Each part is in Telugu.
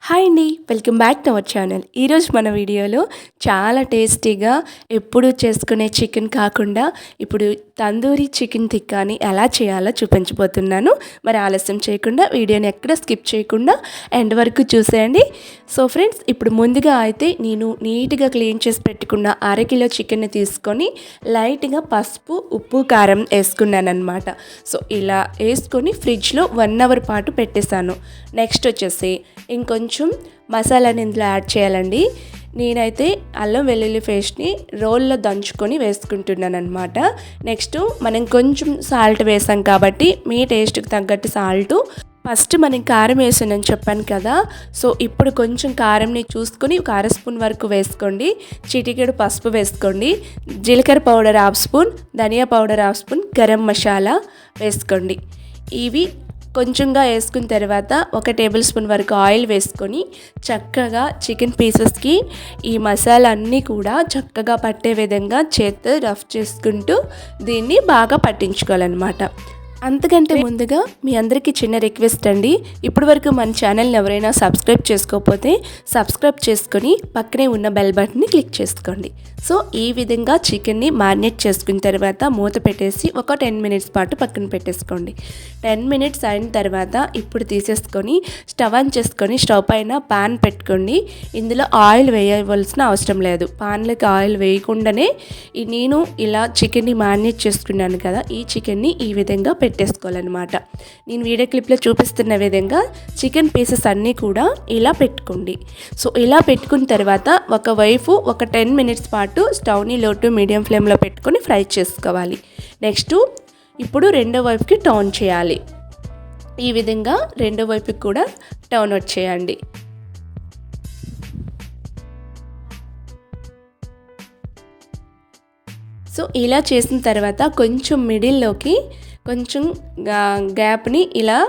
హాయ్ అండి, welcome back to our channel. ఈరోజు మన వీడియోలో చాలా టేస్టీగా ఎప్పుడు చేసుకునే చికెన్ కాకుండా ఇప్పుడు తందూరి చికెన్ టిక్కాని ఎలా చేయాలో చూపించబోతున్నాను. మరి ఆలస్యం చేయకుండా వీడియోని ఎక్కడ స్కిప్ చేయకుండా ఎండ్ వరకు చూసేయండి. సో ఫ్రెండ్స్, ఇప్పుడు ముందుగా అయితే నేను నీట్గా క్లీన్ చేసి పెట్టుకున్న అరకిలో చికెన్ని తీసుకొని లైట్గా పసుపు, ఉప్పు, కారం వేసుకున్నాను అనమాట. సో ఇలా వేసుకొని ఫ్రిడ్జ్లో 1 అవర్ పాటు పెట్టేశాను. నెక్స్ట్ వచ్చేసి ఇంకొంచెం మసాలాని ఇందులో యాడ్ చేయాలండి. నేనైతే అల్లం వెల్లుల్లి పేస్ట్ని రోల్లో దంచుకొని వేసుకుంటున్నాను అనమాట. నెక్స్ట్ మనం కొంచెం సాల్ట్ వేసాం కాబట్టి మీ టేస్ట్కి తగ్గట్టు సాల్టు. ఫస్ట్ మనం కారం వేసానని చెప్పాను కదా, సో ఇప్పుడు కొంచెం కారంని చూసుకొని 1 స్పూన్ వరకు వేసుకోండి. చిటికెడు పసుపు వేసుకోండి. జీలకర్ర పౌడర్ 1/2 స్పూన్, ధనియా పౌడర్ 1/2 స్పూన్, గరం మసాలా వేసుకోండి. ఇవి కొంచెంగా వేసుకున్న తర్వాత 1 టేబుల్ స్పూన్ వరకు ఆయిల్ వేసుకొని చక్కగా చికెన్ పీసెస్కి ఈ మసాలా అన్నీ కూడా చక్కగా పట్టే విధంగా చేత్తో రఫ్ చేసుకుంటూ దీన్ని బాగా పట్టించుకోవాలన్నమాట. అంతకంటే ముందుగా మీ అందరికీ చిన్న రిక్వెస్ట్ అండి, ఇప్పటి వరకు మన ఛానల్ని ఎవరైనా సబ్స్క్రైబ్ చేసుకోకపోతే సబ్స్క్రైబ్ చేసుకొని పక్కనే ఉన్న బెల్ బటన్ని క్లిక్ చేసుకోండి. సో ఈ విధంగా చికెన్ని మ్యారినేట్ చేసుకున్న తర్వాత మూత పెట్టేసి ఒక 10 మినిట్స్ పాటు పక్కన పెట్టేసుకోండి. 10 మినిట్స్ అయిన తర్వాత ఇప్పుడు తీసేసుకొని స్టవ్ ఆన్ చేసుకొని స్టవ్ పైన పాన్ పెట్టుకోండి. ఇందులో ఆయిల్ వేయవలసిన అవసరం లేదు. పాన్లోకి ఆయిల్ వేయకుండానే నేను ఇలా చికెన్ని మ్యారినేట్ చేసుకున్నాను కదా, ఈ చికెన్ని ఈ విధంగా పెట్టేసుకోవాలన్నమాట. నేను వీడియో క్లిప్లో చూపిస్తున్న విధంగా చికెన్ పీసెస్ అన్నీ కూడా ఇలా పెట్టుకోండి. సో ఇలా పెట్టుకున్న తర్వాత ఒకవైపు ఒక 10 మినిట్స్ పాటు స్టవ్ని లో టు మీడియం ఫ్లేమ్లో పెట్టుకొని ఫ్రై చేసుకోవాలి. నెక్స్ట్ ఇప్పుడు రెండో వైపుకి టర్న్ చేయాలి. ఈ విధంగా రెండో వైపుకి కూడా టర్న్ వచ్చేయండి. సో ఇలా చేసిన తర్వాత కొంచెం మిడిల్లోకి కొంచెం గ్యాప్ని ఇలా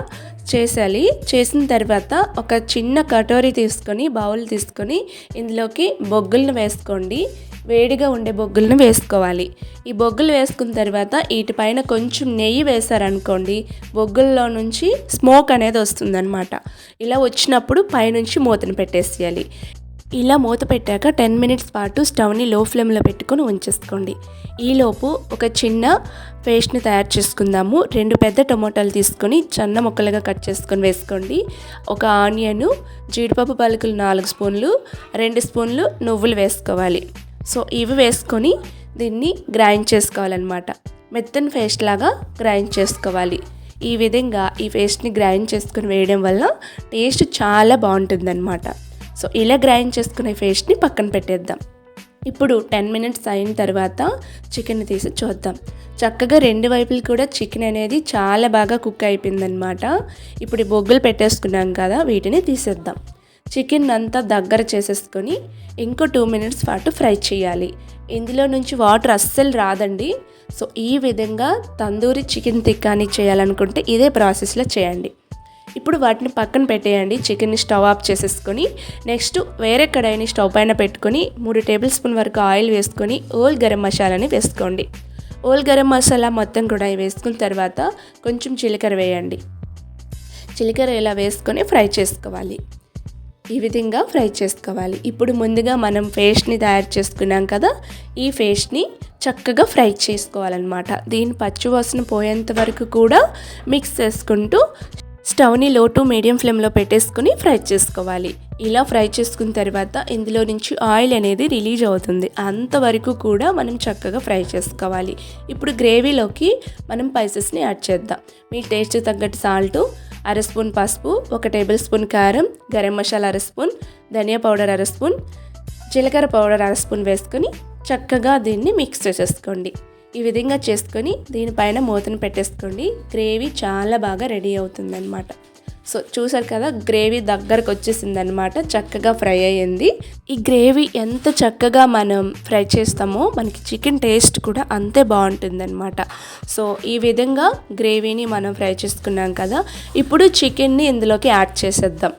చేసాలి. చేసిన తర్వాత ఒక చిన్న కటోరీ తీసుకొని బౌల్ తీసుకొని ఇందులోకి బొగ్గులను వేసుకోండి. వేడిగా ఉండే బొగ్గులను వేసుకోవాలి. ఈ బొగ్గులు వేసుకున్న తర్వాత వీటిపైన కొంచెం నెయ్యి వేసారనుకోండి, బొగ్గుల్లో నుంచి స్మోక్ అనేది వస్తుందన్నమాట. ఇలా వచ్చినప్పుడు పైనుంచి మూతను పెట్టేసేయాలి. ఇలా మూత పెట్టాక 10 మినిట్స్ పాటు స్టవ్ని లో ఫ్లేమ్లో పెట్టుకొని ఉంచేసుకోండి. ఈలోపు ఒక చిన్న పేస్ట్ని తయారు చేసుకుందాము. 2 పెద్ద టమోటాలు తీసుకొని చిన్న ముక్కలుగా కట్ చేసుకొని వేసుకోండి. ఒక ఆనియను, జీడిపప్పు పలుకులు 4 స్పూన్లు, 2 స్పూన్లు నువ్వులు వేసుకోవాలి. సో ఇవి వేసుకొని దీన్ని గ్రైండ్ చేసుకోవాలన్నమాట. మెత్తని పేస్ట్ లాగా గ్రైండ్ చేసుకోవాలి. ఈ విధంగా ఈ పేస్ట్ని గ్రైండ్ చేసుకొని వేయడం వల్ల టేస్ట్ చాలా బాగుంటుందన్నమాట. సో ఇలా గ్రైండ్ చేసుకునే పేస్ట్ని పక్కన పెట్టేద్దాం. ఇప్పుడు 10 మినిట్స్ అయిన తర్వాత చికెన్ తీసి చూద్దాం. చక్కగా 2 వైపులు కూడా చికెన్ అనేది చాలా బాగా కుక్ అయిపోయిందనమాట. ఇప్పుడు బొగ్గులు పెట్టేసుకున్నాం కదా, వీటిని తీసేద్దాం. చికెన్ అంతా దగ్గర చేసేసుకొని ఇంకో 2 మినిట్స్ పాటు ఫ్రై చేయాలి. ఇందులో నుంచి వాటర్ అస్సలు రాదండి. సో ఈ విధంగా తందూరి చికెన్ టిక్కాని చేయాలనుకుంటే ఇదే ప్రాసెస్లో చేయండి. ఇప్పుడు వాటిని పక్కన పెట్టేయండి. చికెన్ని స్టవ్ ఆఫ్ చేసేసుకొని నెక్స్ట్ వేరే కడాయిని స్టవ్ పైన పెట్టుకొని 3 టేబుల్ స్పూన్ వరకు ఆయిల్ వేసుకొని ఓల్ గరం మసాలాని వేసుకోండి. ఓల్ గరం మసాలా మొత్తం కూడా వేసుకున్న తర్వాత కొంచెం జీలకర్ర వేయండి. జీలకర్ర ఇలా వేసుకొని ఫ్రై చేసుకోవాలి. ఈ విధంగా ఫ్రై చేసుకోవాలి. ఇప్పుడు ముందుగా మనం పేస్ట్ని తయారు చేసుకున్నాం కదా, ఈ పేస్ట్ని చక్కగా ఫ్రై చేసుకోవాలన్నమాట. దీని పచ్చివాసన పోయేంత వరకు కూడా మిక్స్ చేసుకుంటూ స్టవ్ని లో టు మీడియం ఫ్లేమ్లో పెట్టేసుకుని ఫ్రై చేసుకోవాలి. ఇలా ఫ్రై చేసుకున్న తర్వాత ఇందులో నుంచి ఆయిల్ అనేది రిలీజ్ అవుతుంది. అంతవరకు కూడా మనం చక్కగా ఫ్రై చేసుకోవాలి. ఇప్పుడు గ్రేవీలోకి మనం స్పైసెస్ని యాడ్ చేద్దాం. మీ టేస్ట్ తగ్గట్టు సాల్టు, 1/2 స్పూన్ పసుపు, 1 టేబుల్ స్పూన్ కారం, గరం మసాలా 1/2 స్పూన్, ధనియా పౌడర్ 1/2 స్పూన్, జీలకర్ర పౌడర్ 1/2 స్పూన్ వేసుకొని చక్కగా దీన్ని మిక్స్ చేసేసుకోండి. ఈ విధంగా చేసుకొని దీనిపైన మూతను పెట్టేసుకోండి. గ్రేవీ చాలా బాగా రెడీ అవుతుందన్నమాట. సో చూసారు కదా, గ్రేవీ దగ్గరకు వచ్చేసిందనమాట. చక్కగా ఫ్రై అయ్యింది. ఈ గ్రేవీ ఎంత చక్కగా మనం ఫ్రై చేస్తామో మనకి చికెన్ టేస్ట్ కూడా అంతే బాగుంటుందన్నమాట. సో ఈ విధంగా గ్రేవీని మనం ఫ్రై చేసుకున్నాం కదా, ఇప్పుడు చికెన్ని ఇందులోకి యాడ్ చేసేద్దాం.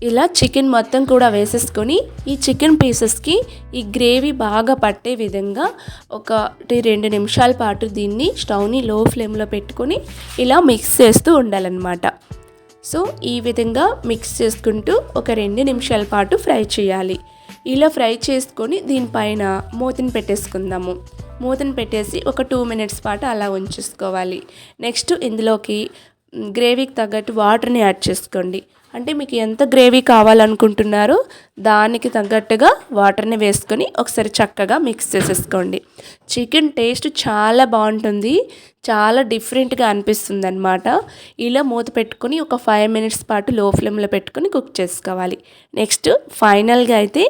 ఇలా చికెన్ మొత్తం కూడా వేసేసుకొని ఈ చికెన్ పీసెస్కి ఈ గ్రేవీ బాగా పట్టే విధంగా 1-2 నిమిషాల పాటు దీన్ని స్టవ్ని లో ఫ్లేమ్లో పెట్టుకొని ఇలా మిక్స్ చేస్తూ ఉండాలన్నమాట. సో ఈ విధంగా మిక్స్ చేసుకుంటూ ఒక 2 నిమిషాల పాటు ఫ్రై చేయాలి. ఇలా ఫ్రై చేసుకొని దీనిపైన మూతను పెట్టేసుకుందాము. మూతను పెట్టేసి ఒక 2 మినిట్స్ పాటు అలా ఉంచేసుకోవాలి. నెక్స్ట్ ఇందులోకి గ్రేవీకి తగ్గట్టు వాటర్ని యాడ్ చేసుకోండి. అంటే మీకు ఎంత గ్రేవీ కావాలనుకుంటున్నారో దానికి తగ్గట్టుగా వాటర్ని వేసుకొని ఒకసారి చక్కగా మిక్స్ చేసేసుకోండి. చికెన్ టేస్ట్ చాలా బాగుంటుంది, చాలా డిఫరెంట్గా అనిపిస్తుంది అనమాట. ఇలా మూత పెట్టుకొని ఒక 5 మినిట్స్ పాటు లో ఫ్లేమ్లో పెట్టుకొని కుక్ చేసుకోవాలి. నెక్స్ట్ ఫైనల్గా అయితే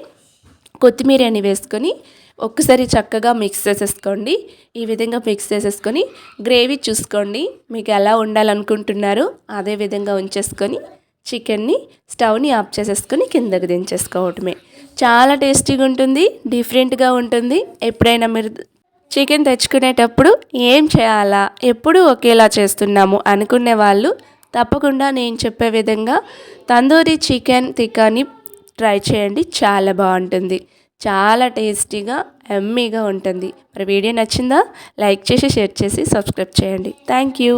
కొత్తిమీరని వేసుకొని ఒక్కసారి చక్కగా మిక్స్ చేసేసుకోండి. ఈ విధంగా మిక్స్ చేసేసుకొని గ్రేవీ చూసుకోండి, మీకు ఎలా ఉండాలనుకుంటున్నారో అదే విధంగా ఉంచేసుకొని చికెన్ని స్టవ్ని ఆఫ్ చేసేసుకొని కిందకి దించేసుకోవటమే. చాలా టేస్టీగా ఉంటుంది, డిఫరెంట్గా ఉంటుంది. ఎప్పుడైనా మీరు చికెన్ తెచ్చుకునేటప్పుడు ఏం చేయాలా, ఎప్పుడూ ఒకేలా చేస్తున్నాము అనుకునే వాళ్ళు తప్పకుండా నేను చెప్పే విధంగా తందూరి చికెన్ టిక్కాని ట్రై చేయండి. చాలా బాగుంటుంది, చాలా టేస్టీగా యమ్మీగా ఉంటుంది. మరి వీడియో నచ్చిందా? లైక్ చేసి షేర్ చేసి సబ్స్క్రైబ్ చేయండి. Thank you.